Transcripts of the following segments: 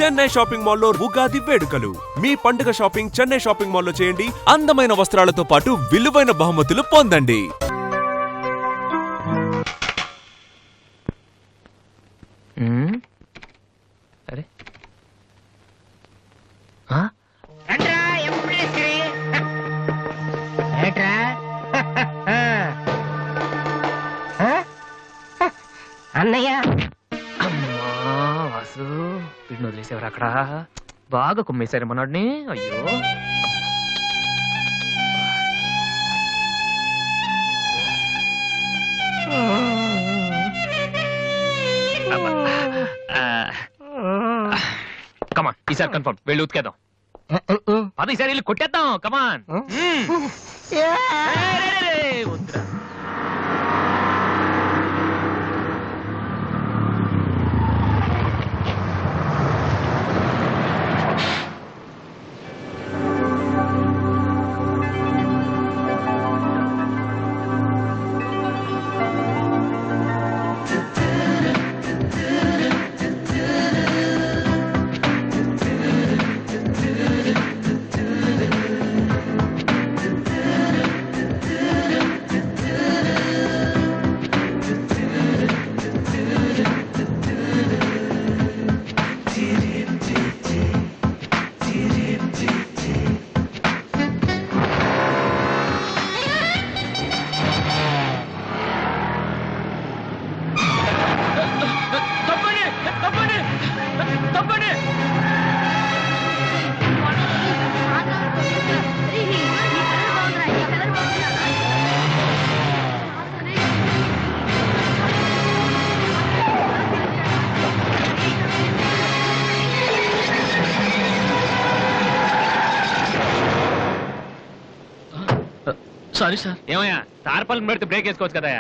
Chennai shopping మాల్లో ఉగాది వేడుకలు. మీ పండుగ షాపింగ్ చెన్నై షాపింగ్ మాల్లో చేయండి. అందమైన వస్త్రాలతో పాటు విలువైన బహుమతులు పొందండి. అరే అన్నయ్య అమ్మా వాసు వీడిని వదిలేసేవారు అక్కడ బాగా కుమ్మేశారు మనోడిని. అయ్యో కమాన్ ఈసారి కన్ఫర్మ్ వెళ్ళి ఉతికేద్దాం. అది ఈసారి వెళ్ళి కొట్టేద్దాం. కమాన్ వద్దురా. Sorry sir. ఏమయ్యా తార్పాలను పెడితే బ్రేక్ వేసుకోవచ్చు కదా.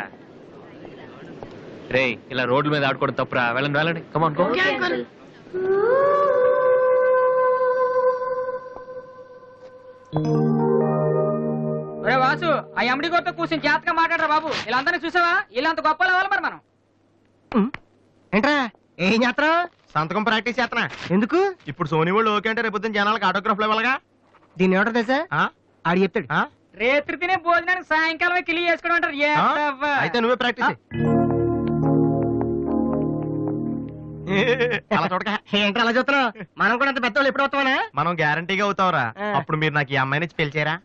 రే ఇలా రోడ్ల మీద ఆడుకోవడం తప్పురా. వెళ్ళండి వెళ్ళండి. Come on go. వాసు ఆ ఎమ్డి గోతో కూర్చొని జాతగా మాట్లాడరా బాబు. వీళ్ళందరినీ చూసావా? వీళ్ళంత గొప్ప అవ్వాలి మరి మనం. ఏంట్రా ఏం చేస్తారా? సంతకం ప్రాక్టీస్ చేస్తున్నా. ఎందుకు? ఇప్పుడు సోనీ వాళ్ళు ఓకే అంటే రేపు జనాలకు ఆటోగ్రాఫ్లు ఇవ్వాలగా. దీన్ని ఏమంటారు తెలుసా? ఆడు చెప్తాడు. రేత్రి తినే భోజనానికి సాయంకాలం కిలి చేసుకోవడం అంటారు. అయితే నువ్వే ప్రాక్టీస్. ఏంటి అలా చూస్తున్నావు? మనం కూడా అంత పెద్దవాళ్ళు ఎప్పుడు అవుతామనా? మనం గ్యారంటీగా అవుతావురా. అప్పుడు మీరు నాకు ఈ అమ్మాయిని పెళ్చేరా?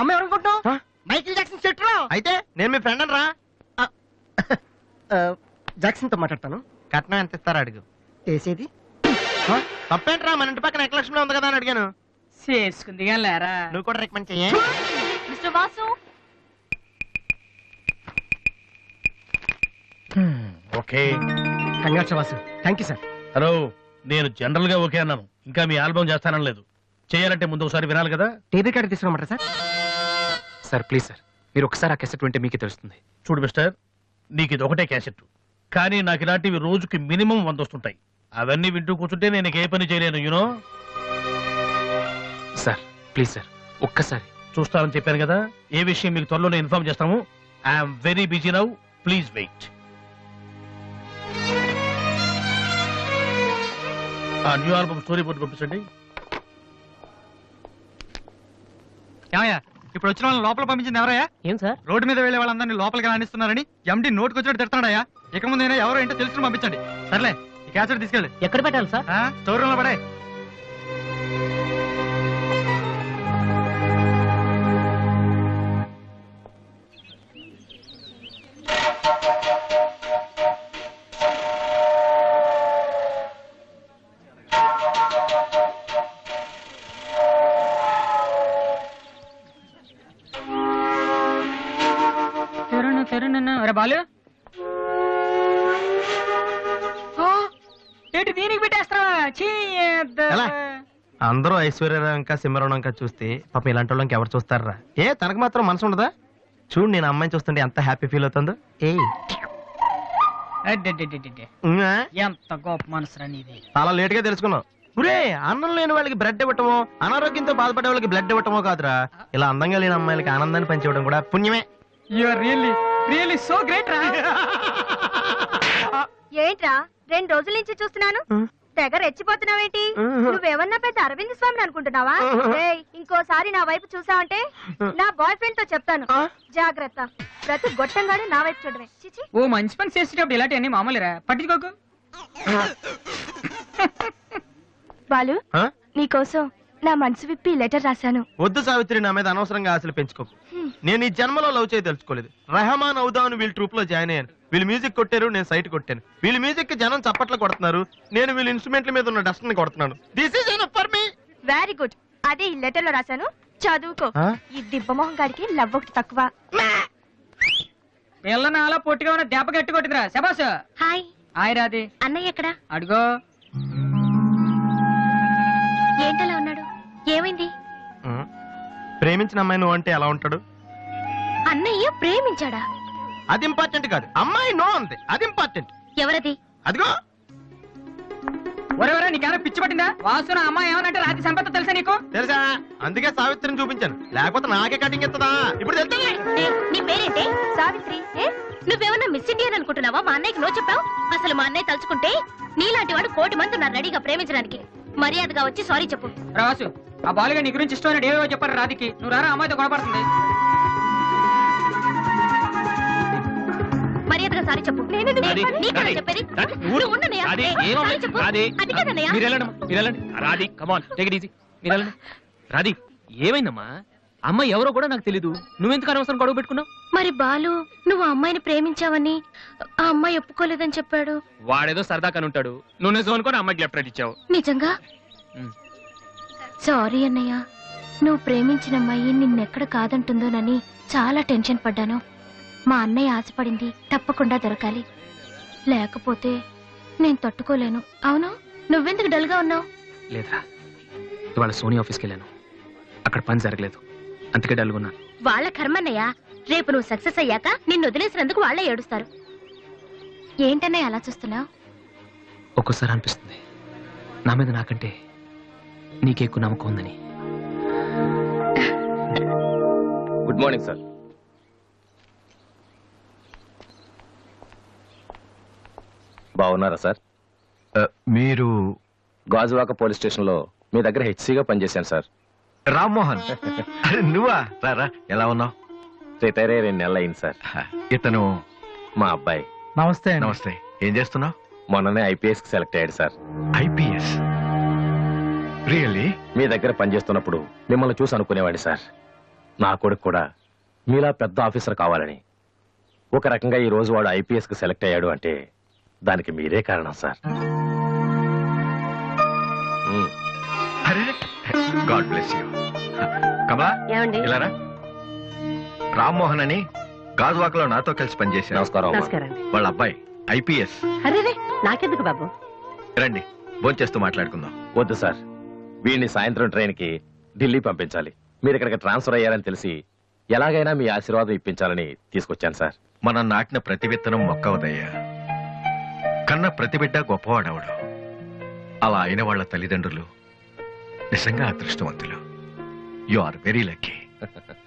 అమ్మాయి ఎవరనుకుంటున్నావు? Michael Jackson set. అయితే నేను మీ ఫ్రెండ్ అని రా. జాక్సన్ తో మాట్లాడతాను. కట్నం ఎంత ఇస్తారా అడుగు. వేసేది తప్పేంట్రా? మన ఇంటి పక్కన ఎక్లక్ష్మి ఉంది కదా అని అడిగాను. చేసుకుంది లేరా. నువ్వు కూడా రికమెండ్ చెయ్యి. Mister Vasu okay. Congrats Vasu. Thank you sir. Hello, నేను జనరల్ గా ఓకే అన్నాను. ఇంకా మీ ఆల్బమ్ చేస్తానని లేదు. చేయాలంటే ముందు ఒకసారి వినాలి కదా. టేబుల్ కార్డు తీసుకురమ్మంటారా సార్? సార్ ప్లీజ్ సార్, మీరు ఒకసారి ఆ క్యాసెట్ వింటే మీకే తెలుస్తుంది. చూడు మిస్టర్, నీకు ఇది ఒకటే క్యాసెట్, కానీ నాకు ఇలాంటివి రోజుకి మినిమం 100 వస్తుంటాయి. అవన్నీ వింటూ కూర్చుంటే నేను ఏ పని చేయలేను. యూనో సార్ ప్లీజ్ సార్ ఒక్కసారి. చూస్తానని చెప్పాను కదా. ఏ విషయం మీకు త్వరలోనే ఇన్ఫార్మ్ చేస్తాము. I'm very busy now, please wait. ఆ న్యూ ఆల్బమ్ స్టోరీ బోర్డు పంపించండి. ఇప్పుడు వచ్చిన వాళ్ళని లోపల పంపించింది ఎవరయ్యా? ఏం సార్? రోడ్డు మీద వెళ్లే వాళ్ళందరినీ లోపలికి రాణిస్తున్నారని ఎండి నోటుకు వచ్చినట్టు తిడతాడయ్యా. ఇక ముందు ఎవరో ఏంటో తెలుసుకుని పంపించండి. సర్లే, ఈ క్యాసెట్ తీసుకెళ్ళి. ఎక్కడ పెట్టాలి సార్? స్టోర్ రూమ్ లో పడే. బాలు ఏంటి దీనికి పెట్టేస్తావా? అందరూ ఐశ్వర్యరాంక సింహరణంక చూస్తే పాపం ఇలాంటి వాళ్ళకి ఎవరు చూస్తారా? తనకు మాత్రం మనసు ఉండదా? చూడు, నేను అమ్మాయిని చూస్తుంటే ఎంత హ్యాపీ ఫీల్ అవుతుందో. ఎంత గొప్ప మనసు నీది. చాలా లేట్ గా తెలుసుకున్నావు. గురే, అన్నం లేని వాళ్ళకి బ్రెడ్ ఇవ్వటమో, అనారోగ్యంతో బాధపడే వాళ్ళకి బ్లడ్ ఇవ్వటమో కాదురా, ఇలా అందంగా లేని అమ్మాయిలకి ఆనందాన్ని పంచివ్వడం కూడా పుణ్యమే. You are really really so great రా. ఏంట్రా 2 రోజుల నుంచి చూస్తున్నాను తెగ రెచ్చిపోతున్నావేంటి నువ్వేమన్నా పెద్ద అరవింద్ స్వామిని అనుకుంటున్నావా ఏయ్, ఇంకోసారి నా వైపు చూసావంటే నా బాయ్ ఫ్రెండ్ తో చెప్తాను జాగ్రత్త. ప్రతి గొట్టంగాడు నా వైపు చూడవే. చిచి. ఓ మంచి పని చేసేటప్పుడు ఇలాంటివన్నీ మామూలురా, పట్టించుకోకు. బాలు ఆ? నీకోసం నా మనసు విప్పి లెటర్ రాశాను. వద్దు సావిత్రి, నా మీద అనవసరంగా ఆశలు పెంచుకోకు. నేను ఈ జన్మలో లవ్ చేయ తెలుసుకోలేదు. రెహమాన్ అవుదామని వీళ్ళు ట్రూప్ లో జాయిన్ అయ్యాను. వీళ్ళు మ్యూజిక్ కొట్టారు, నేను సైట్ కొట్టాను. వీళ్ళు మ్యూజిక్ కి జనం చప్పట్లు కొడుతున్నారు, నేను వీళ్ళ ఇన్స్ట్రుమెంట్ల మీద ఉన్న డస్ట్ ని కొడుతున్నాను. This is enough for me. Very good. అదే ఈ లెటర్ లో రాశాను, చదువుకో. ఆ? ఈ దిబ్బమోహం గాడికి లవ్ ఒకటి తక్కువ. పిల్లని అలా పొట్టిగా ఉన్న దెబ్బ గట్టి కొట్టిందిరా శబాస్. హాయ్ హాయ్ రాది. అన్నయ్య ఎక్కడా? అడుగో. ఏంటలా ఉన్నాడు? ఏమైంది? ప్రేమించిన అమ్మాయి నువ్వు అంటే ఎలా ఉంటాడు? అన్నయ్య ప్రేమించాడా? అది ఇంపార్టెంట్ కాదు, అమ్మాయి నో అంతే, అది ఇంపార్టెంట్. ఎవరది? అదిగో ఒరే నీకేమైనా పిచ్చి పట్టిందా? వాసు నా అమ్మాయి ఏమనంటే రాత్రి సంపద తెలుసా నీకు? తెలుసా, అందుకే సావిత్రిని చూపించాను, లేకపోతే నాకే కటింగ్ ఇస్తుందా. ఇప్పుడు తెలుస్తుంది. నీ పేరేంటి? సావిత్రి. నువ్వేమన్నా మిస్ ఇండియన్ అనుకుంటున్నావా? మా అన్నయ్యకి నో చెప్పావు. అసలు మా అన్నయ్య తలుచుకుంటే నీలాంటి వాడు 1 కోటి మంది ఉన్నారు రెడీగా ప్రేమించడానికి. మర్యాదగా వచ్చి సారీ చెప్పు. రా వాసు, ఆ బాలుగా నీ గురించి ఇష్టమైన ఏవో చెప్పారు రాధికి. నువ్వు రారా, అమ్మాయితో గొడవపడుతుంది. మర్యాదగా సారీ చెప్పు. నీకన్నా చెప్పేది. నువ్వు ఉండనయ్యా. సారీ చెప్పు. అది కాదన్నయ్యా. రాది కమాన్ టేక్ ఇట్ ఈజీ. మీరు వెళ్ళండి. రాది ఏమైందమ్మా? అమ్మాయి ఎవరో కూడా నాకు తెలీదు, నువ్వెందుకు అనవసరం గొడవ పెట్టుకున్నావు? మరి బాలు నువ్వు ఆ అమ్మాయిని ప్రేమించావని ఆ అమ్మాయి ఒప్పుకోలేదని చెప్పాడు. వాడేదో సరదా కని ఉంటాడు, నువ్వు నిజం అనుకోని అమ్మాయికి లెఫ్ట్ రైట్ ఇచ్చావు. నిజంగా? సారీ అన్నయ్య, నువ్వు ప్రేమించిన అమ్మాయి నిన్నెక్కడ కాదంటుందోనని చాలా టెన్షన్ పడ్డాను. మా అన్నయ్య ఆశపడింది తప్పకుండా దొరకాలి, లేకపోతే నేను తట్టుకోలేను. అవును, నువ్వెందుకు డల్ గా ఉన్నావు? లేదా, ఇవాళ సోనీ ఆఫీస్కి వెళ్ళాను, అక్కడ పని జరగలేదు, అందుకే డల్గున్నా. వాళ్ళ కర్మన్నయ్య, రేపు నువ్వు సక్సెస్ అయ్యాక నిన్ను వదిలేసినందుకు వాళ్ళే ఏడుస్తారు. ఏంటన్నయ్య అలా చూస్తున్నావు? ఒక్కోసారి అనిపిస్తుంది నా మీద నాకంటే నీకే ఎక్కువ నమ్మకం ఉందని. Good morning sir. బాగున్నారా సార్? మీరు గాజువాక పోలీస్ స్టేషన్ లో మీ దగ్గర హెచ్సిగా పనిచేశాను సార్. రామ్మోహన్? అరే నువ్వా? రారా, ఎలా ఉన్నావు? రిటైర్ అయ్యి 2 నెలలు అయింది సార్. ఇతను మా అబ్బాయి. నమస్తే. నమస్తే. ఏం చేస్తున్నావు? మొన్ననే ఐపీఎస్ కి సెలెక్ట్ అయ్యాడు సార్. ఐపీఎస్? రియల్లీ? మీ దగ్గర పనిచేస్తున్నప్పుడు మిమ్మల్ని చూసి అనుకునేవాడి సార్, నా కొడుకు కూడా మీలా పెద్ద ఆఫీసర్ కావాలని. ఒక రకంగా ఈ రోజు వాడు ఐపీఎస్ కి సెలెక్ట్ అయ్యాడు అంటే దానికి మీరే కారణం సార్. అరే గాడ్ బ్లెస్ యూ. కమలా, ఇలారా. రామ్మోహన్ అని గాజువాకలో నాతో కలిసి పనిచేశారు. నమస్కారం. వాళ్ళ అబ్బాయి ఐపీఎస్. నాకెందుకు బాబు? రండి, భోంచేస్తూ మాట్లాడుకుందాం. వద్దు సార్, వీడిని సాయంత్రం ట్రైన్ కి ఢిల్లీ పంపించాలి. మీరు ఇక్కడికి ట్రాన్స్ఫర్ అయ్యారని తెలిసి ఎలాగైనా మీ ఆశీర్వాదం ఇప్పించాలని తీసుకొచ్చాను సార్. మనం నాటిన ప్రతి విత్తనం మొక్కవదయ్యా. కన్న ప్రతి బిడ్డ గొప్పవాడవడు. అలా అయిన వాళ్ళ తల్లిదండ్రులు నిజంగా అదృష్టవంతులు. You are very lucky.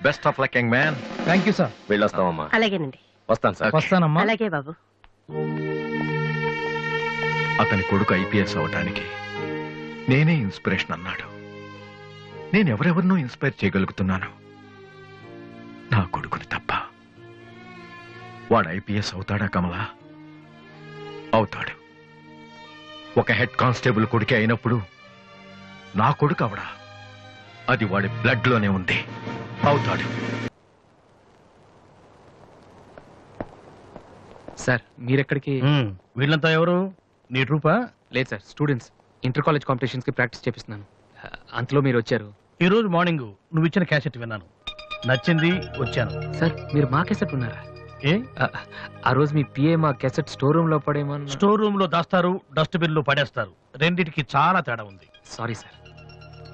Best of luck young man. Thank you sir. వెళ్ళొస్తామమ్మా. అలాగేనండి. వస్తాను సార్. వస్తానమ్మా. అలాగే బాబు. అతని కొడుకు ఐపీఎస్ అవటానికి నేనే ఇన్స్పిరేషన్ అన్నాడు. నేను ఎవరెవరినో ఇన్స్పైర్ చేయగలుగుతున్నాను, నా కొడుకుని తప్ప. వాడు ఐపీఎస్ అవుతాడా కమలా? అవుతాడు. ఒక హెడ్ కానిస్టేబుల్ కొడుకే అయినప్పుడు నా కొడుకు అవడా? అది వాడి బ్లడ్ లోనే ఉంది. అవుతాడు. సార్ మీరెక్కడికి? వీళ్ళంతా ఎవరు? నీ ట్రూపా? లేదు sir, students. Inter college competitions కి ప్రాక్టీస్ చేపిస్తున్నాను. అంతలో మీరు వచ్చారు. ఈ రోజు మార్నింగ్ నువ్వు ఇచ్చిన క్యాసెట్ విన్నాను, నచ్చింది, వచ్చాను. సార్ మీరు మా క్యాసెట్ ఉన్నారా? ఏ? ఆ రోజు మీ పిఏ మా క్యాసెట్ స్టోర్ రూమ్ లో పడేమన్నా. స్టోర్ రూమ్ లో దాస్తారు, డస్ట్బిన్ లో పడేస్తారు. రెండిటికి చాలా తేడా ఉంది. Sorry sir.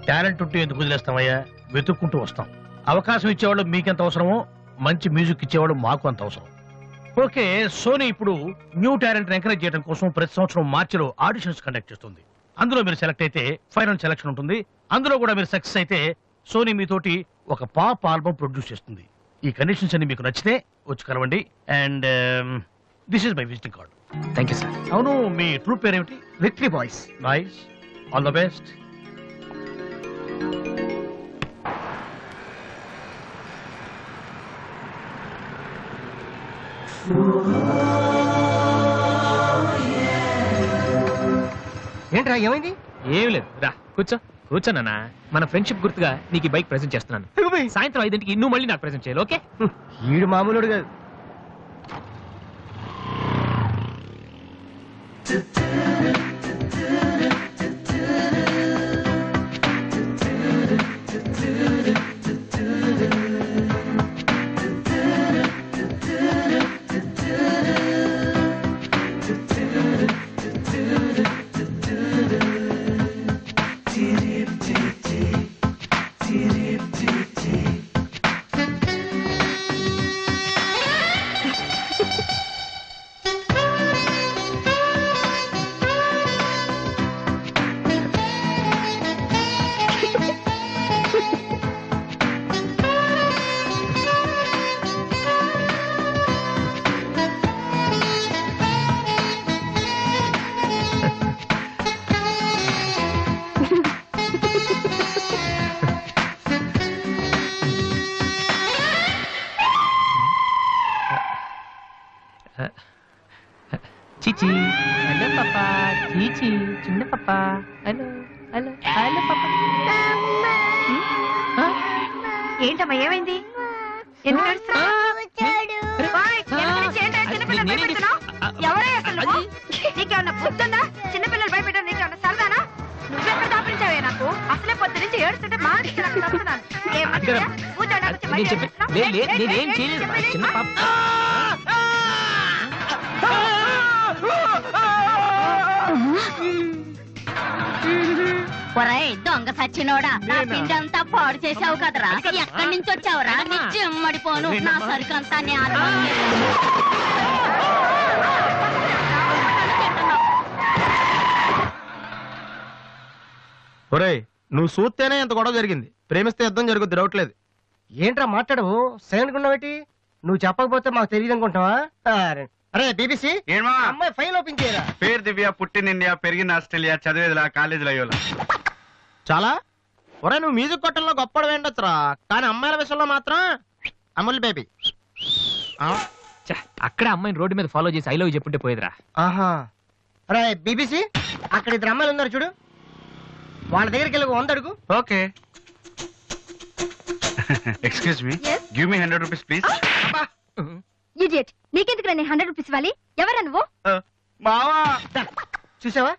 టాలెంట్ ఉంటే ఎందుకు వదిలేస్తామయ్యా? వెతుక్కుంటూ వస్తాం. అవకాశం ఇచ్చేవాళ్ళు మీకెంత అవసరమో మంచి మ్యూజిక్ ఇచ్చేవాళ్ళు మాకు అంత అవసరం. ఓకే, సోనీ ఇప్పుడు న్యూ టాలెంట్ ఎంకరేజ్ చేయడం కోసం ప్రతి సంవత్సరం మార్చిలో ఆడిషన్స్ కండక్ట్ చేస్తుంది. అందులో మీరు సెలెక్ట్ అయితే ఫైనల్ సెలక్షన్ ఉంటుంది. అందులో కూడా మీరు సక్సెస్ అయితే సోనీ మీతోటి ఒక పాప్ ఆల్బమ్ ప్రొడ్యూస్ చేస్తుంది. ఈ కండిషన్స్ అన్ని మీకు నచ్చితే వచ్చి కలవండి. And this is my visiting card. Thank you sir. అవును, మీ ట్రూప్ పేరేమిటి? Victory boys. Nice, all the best. ఏంట్రా ఏమైంది? ఏం లేదు, రా కూర్చో. కూర్చోనా, మన ఫ్రెండ్షిప్ గుర్తుగా నీకు ఈ బైక్ ప్రెజెంట్ చేస్తున్నాను. సాయంత్రం 5ంటికి నువ్వు మళ్ళీ నాకు ప్రెజెంట్ చేయాలి, ఓకే? ఈడు మామూలుడు కాదు. చీచి, హలో పాపా. చీచి, చిన్న పాపా. హలో హలో హలో పాపా. ఏంటమ్మా ఏమైంది? ఎందుకు ఏడుస్తున్నావ్? ఓయ్, ఎందుకు నుంచి ఏంటా చిన్నపిల్లలు భయపెడుతున్నావ్? ఎవరే అసలు నువ్వు? నీకేమన్నా బుద్ధుందా? చిన్నపిల్లలు భయపెట్టడం నీకేమన్నా సరదానా? నువ్వెక్కడ దాపించావే నాకు? అసలే పొద్దు నుంచి ఏడుస్తుంటే మా నాకు తప్పుతున్నాను. నేనేం చేయలేదు, చిన్న పాప. ఒరేయ్ దొంగ సచ్చినోడా, నా పిండి అంతా పాడు చేసావు కదరా. ఎక్కడి నుంచి వచ్చావురా? నీ చెమ్మడిపోను, నా సరుకంతా ఒరేయ్, నువ్వు చూస్తేనే ఎంత గొడవ జరిగింది. ప్రేమిస్తే యుద్ధం జరుగుద్ది, డౌట్ లేదు. ఏంట్రా మాట్లాడవు? సైలెంట్ ఉన్నావేటి? నువ్వు చెప్పకపోతే మాకు తెలియదు అనుకుంటావా? అరే బీబీసీ, అమ్మాయి ఫైల్ ఓపెన్ చేయరా. పేరు దివ్య, పుట్టిన ఇండియా, పెరిగిన ఆస్ట్రేలియా, చదివేదిలా కాలేజీలో అయ్యోలా. చాలా ఒరే, నువ్వు మ్యూజిక్ కొట్టంలో గొప్పడు వేండొచ్చురా, కానీ అమ్మాయిల విషయంలో మాత్రం అమూల్ బేబీ. అక్కడ అమ్మాయిని రోడ్డు మీద ఫాలో చేసి ఐ లవ్ చెప్పుంటే పోయేదిరా. ఆహా. అరే బీబీసీ, అక్కడ ఇద్దరు అమ్మాయిలు ఉన్నారు చూడు, వాళ్ళ దగ్గరికి వెళ్ళి 100 అడుగు. Okay. Excuse me, give me 100 rupees please. Idiot, నీకెందుకు నేను 100 రూపీస్ ఇవ్వాలి? ఎవరా నువ్వు? మావా, చూసావా,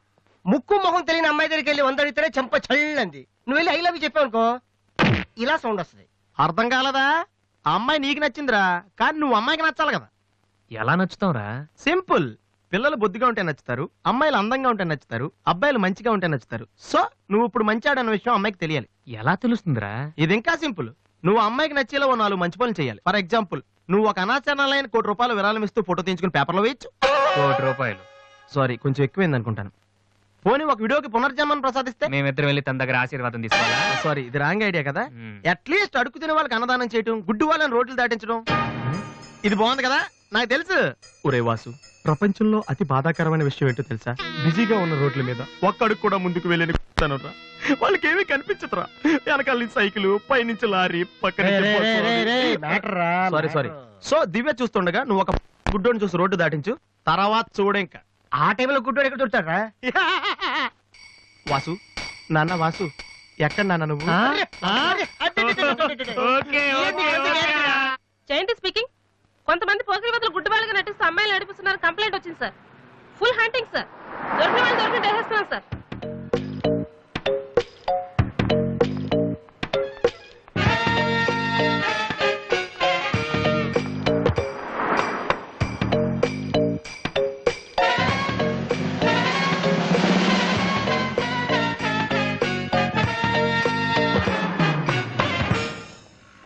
ముక్కు మొహం తెలియని అమ్మాయి దగ్గరికి వెళ్ళి 100 అడిగితేనే చెంప చల్లంది. నువ్వు వెళ్ళి ఐ లవ్ యూ చెప్పావు అనుకో, ఇలా సౌండ్ వస్తుంది. అర్థం కాలదా? ఆ అమ్మాయి నీకు నచ్చిందిరా, కానీ నువ్వు అమ్మాయికి నచ్చాలి కదా. ఎలా నచ్చుతావురా? సింపుల్. పిల్లలు బొద్దుగా ఉంటే నచ్చుతారు, అమ్మాయిలు అందంగా ఉంటే నచ్చుతారు, అబ్బాయిలు మంచిగా ఉంటే నచ్చుతారు. సో నువ్వు ఇప్పుడు మంచివాడన్న విషయం అమ్మాయికి తెలియాలి. ఎలా తెలుస్తుందిరా? ఇది ఇంకా సింపుల్. నువ్వు అమ్మాయికి నచ్చేలా ఓ 4 మంచి పనులు చేయాలి. ఫర్ ఎగ్జాంపుల్, నువ్వు ఒక అనాచరణలైన ₹1,00,00,000 విరాళం ఇస్తూ ఫోటో తీయించుకుని పేపర్లో వేయచ్చు. ₹1,00,00,000? సారీ, కొంచెం ఎక్కువైంది అనుకుంటాను. పోనీ ఒక వీడియోకి పునర్జన్మను ప్రసాదిస్తే? మేమిద్దరం వెళ్ళి తన దగ్గర ఆశీర్వాదం తీసుకోవాలా? సారీ, ఇది రాంగ్ ఐడియా కదా. అట్లీస్ట్ అడుగు తినే వాళ్ళకి అన్నదానం చేయటం, గుడ్డు వాళ్ళని రోడ్లు దాటించడం, ఇది బాగుంది కదా. నాకు తెలుసు. ఒరే వాసు, ప్రపంచంలో అతి బాధాకరమైన విషయం ఏంటో తెలుసా? బిజీగా ఉన్న రోడ్ల మీద ఒక్క అడుగు కూడా ముందుకు వెళ్ళని వాళ్ళకి ఏమీ కనిపించదురా. వెనకాల సైకిల్, పైనుంచి లారీ, పక్కన సారీ. సో దివ్య చూస్తుండగా నువ్వు ఒక గుడ్డోని చూసి రోడ్డు దాటించు, తర్వాత చూడ. ఇంకా ఆ టైంలో గుడ్డోడు ఎక్కడ దొరుకుతాడా? వాసు, నాన్న వాసు, ఎక్కడ నాన్న నువ్వు? జయంతి స్పీకింగ్. కొంతమంది పోకిరి వదలు గుడ్డవాళ్ళగా నటిస్తూ అమ్మాయిలు నడిపిస్తున్నారు. కంప్లైంట్ వచ్చింది సార్. Full hunting sir. దొరికిన వాళ్ళు దొరికిన వేసేస్తున్నాం సార్.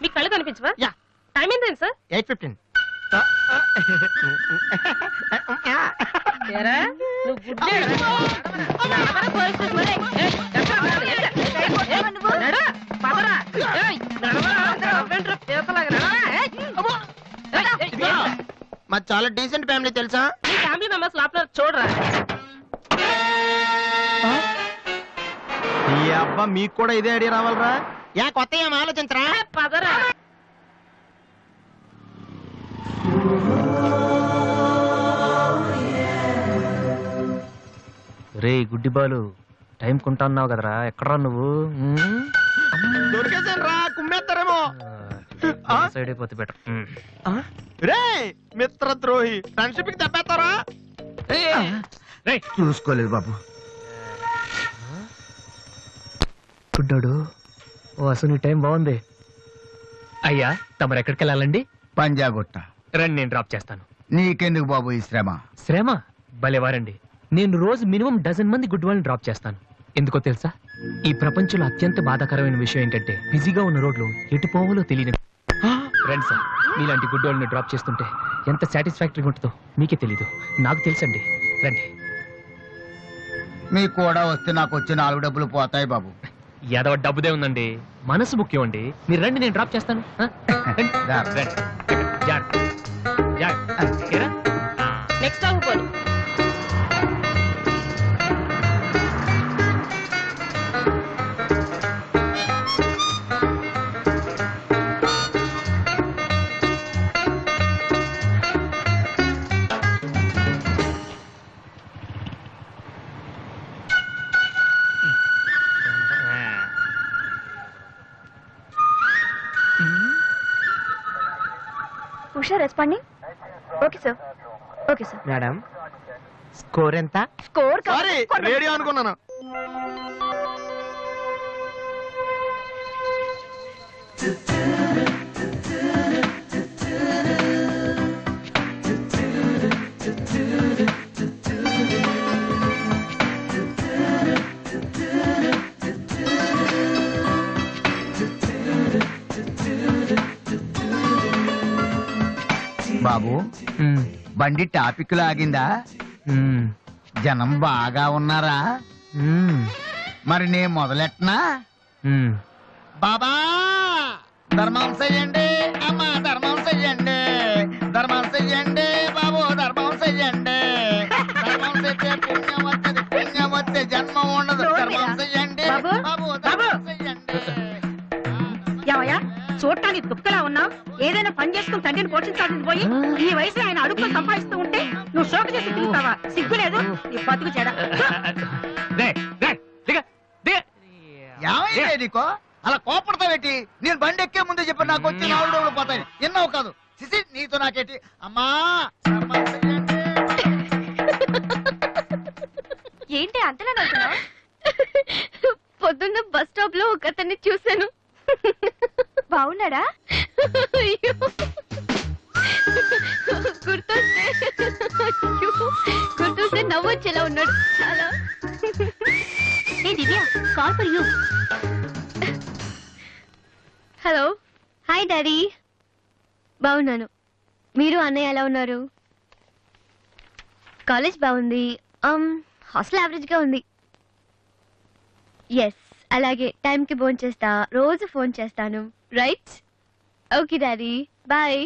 మీ కళ్ళు కనిపించవా? టైం ఏంటండి సార్? 8:15. నువ్వు గుడ్డేడు. మాది చాలా డీసెంట్ ఫ్యామిలీ తెలుసా? మీ ఫ్యామిలీ మెంబర్స్ లోపల చూడరా. ఈ అబ్బా మీకు కూడా ఇదే ఐడియా రావాలరా? యా కొత్త ఏం ఆలోచించరా? పదరా. రే గుడ్డి బాలు, టైం కొంటున్నావు కదరా, ఎక్కడరా నువ్వు? దొరికేసాను రా, కుమ్మేస్తారేమో. సైడ్ అయిపోతే బెటర్. రే మిత్రద్రోహి, ఫ్రెండ్షిప్ కి తప్పేస్తారా? చూసుకోలేదు బాబు. గుడ్డాడు, ఓ అసలు నీ టైం బాగుంది. అయ్యా తమరు ఎక్కడికి వెళ్ళాలండి? పంజాగుట్ట. రండి, నేను డ్రాప్ చేస్తాను. నీకెందుకు బాబు ఈ శ్రమ? శ్రమ భలేవారండి. నేను రోజు మినిమం డజన్ మంది గుడ్ వాళ్ళని డ్రాప్ చేస్తాను. ఎందుకో తెలుసా? ఈ ప్రపంచంలో అత్యంత బాధాకరమైన విషయం ఏంటంటే బిజీగా ఉన్న రోడ్లు ఎటు పోవాలో తెలియని. రండి సార్, మీలాంటి గుడ్ వాళ్ళని డ్రాప్ చేస్తుంటే ఎంత సాటిస్ఫాక్టరీగా ఉంటుందో మీకే తెలీదు, నాకు తెలుసండి. రండి. మీకు కూడా వస్తే నాకు వచ్చే 4 డబ్బులు పోతాయి బాబు. ఏదో డబ్బుదే ఉందండి, మనసు ముఖ్యం అండి. మీరు రండి, నేను డ్రాప్ చేస్తాను. రండి. జాగ్రత్త. జాగ్రత్త. ఏరా? నెక్స్ట్ స్టాప్ పోనీ. Usha responding. Okay sir. Okay sir. Madam score ఎంత? స్కోర్ సారీ, రేడియో అనుకున్నాను. బాబు బండి టాపిక్ లాగిందా? జనం బాగా ఉన్నారా? మరి నేను మొదలెట్టనా? బాబా ధర్మం చెయ్యండి, అమ్మ ధర్మం చెయ్యండి, ధర్మం చెయ్యండి బాబు, ధర్మం చెయ్యండి. ధర్మం చేస్తే పుణ్యం వస్తుంది, పుణ్యం వస్తే జన్మ ఉండదు. ధర్మం చెయ్యండి బాబు, ధర్మం చెయ్యండి. చూడటానికి దుఃఖలా ఉన్నావు. ఏదైనా పని చేసుకుని తండ్రిని పోషించాల్సింది పోయి ఈ వయసు ఆయన అడుగులు సంపాదిస్తూ ఉంటే నువ్వు షోక చేసి తిరుగుతావా? సిగ్గులేదు నీ బతుకు చెడ. ఏమైంది నీకో అలా కోపడతా పెట్టి? నేను బండి ఎక్కే ముందే చెప్పి నాకు వచ్చి 4 డబ్బులు పోతాయి. ఎన్నో కాదు సిసి, నీతో నాకేంటి? అమ్మా ఏంటి అంతలా నవ్వుతున్నావ్? పొద్దున్న బస్ స్టాప్ లో ఒక అతన్ని చూశాను. బాగున్నాడా? గుర్తొస్తే నవ్వొచ్చేలా ఉన్నాడు చాలా. ఏ Divya, call for you. Hello. Hi daddy. బాగున్నాను. మీరు అన్నయ్య ఎలా ఉన్నారు? కాలేజ్ బాగుంది. హాస్టల్ యావరేజ్ గా ఉంది. ఎస్, అలాగే టైంకి ఫోన్ చేస్తా, రోజు ఫోన్ చేస్తాను. రైట్? Okay daddy, bye.